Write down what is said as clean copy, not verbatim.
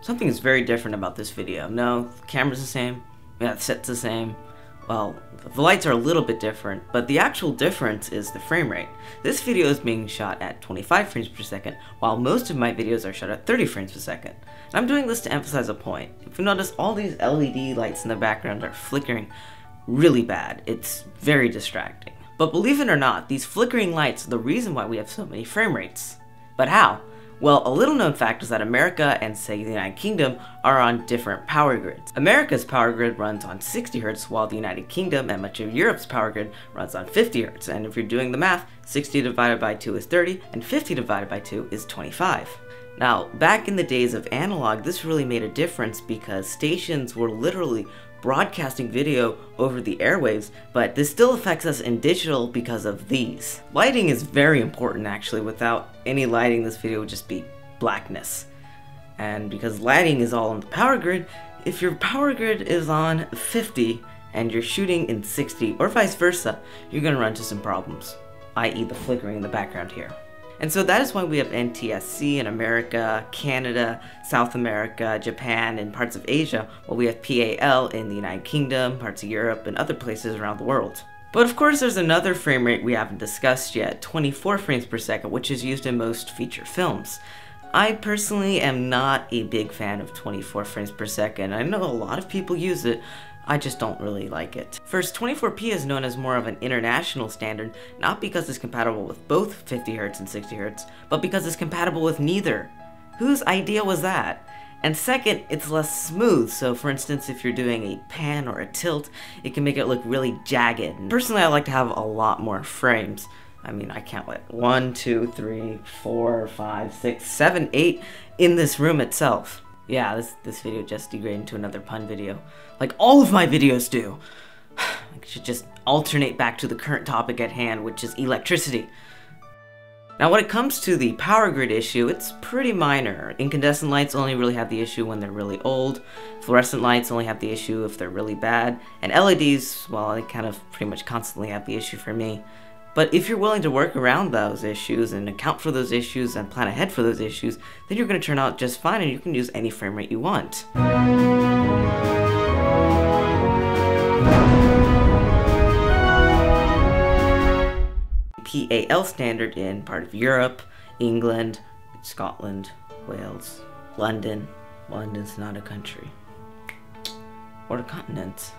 Something is very different about this video. No, the camera's the same, yeah, the set's the same. Well, the lights are a little bit different, but the actual difference is the frame rate. This video is being shot at 25 frames per second, while most of my videos are shot at 30 frames per second. And I'm doing this to emphasize a point. If you notice, all these LED lights in the background are flickering really bad. It's very distracting. But believe it or not, these flickering lights are the reason why we have so many frame rates. But how? Well, a little known fact is that America and, say, the United Kingdom are on different power grids. America's power grid runs on 60 Hz, while the United Kingdom and much of Europe's power grid runs on 50 Hz. And if you're doing the math, 60 divided by 2 is 30, and 50 divided by 2 is 25. Now, back in the days of analog, this really made a difference because stations were literally broadcasting video over the airwaves, but this still affects us in digital because of these. Lighting is very important actually. Without any lighting, this video would just be blackness. And because lighting is all on the power grid, if your power grid is on 50 and you're shooting in 60 or vice versa, you're gonna run into some problems, i.e. the flickering in the background here. And so that is why we have NTSC in America, Canada, South America, Japan, and parts of Asia, while we have PAL in the United Kingdom, parts of Europe, and other places around the world. But of course there's another frame rate we haven't discussed yet, 24 frames per second, which is used in most feature films. I personally am not a big fan of 24 frames per second. I know a lot of people use it, I just don't really like it. First, 24p is known as more of an international standard, not because it's compatible with both 50 Hz and 60 Hz, but because it's compatible with neither. Whose idea was that? And second, it's less smooth, so for instance, if you're doing a pan or a tilt, it can make it look really jagged. And personally, I like to have a lot more frames. I mean, I count like 1, 2, 3, 4, 5, 6, 7, 8 in this room itself. Yeah, this video just degraded into another pun video. Like all of my videos do. I should just alternate back to the current topic at hand, which is electricity. Now when it comes to the power grid issue, it's pretty minor. Incandescent lights only really have the issue when they're really old. Fluorescent lights only have the issue if they're really bad. And LEDs, well, they kind of pretty much constantly have the issue for me. But if you're willing to work around those issues and account for those issues and plan ahead for those issues, then you're going to turn out just fine and you can use any frame rate you want. PAL standard in part of Europe, England, Scotland, Wales, London. London's not a country. Or a continent.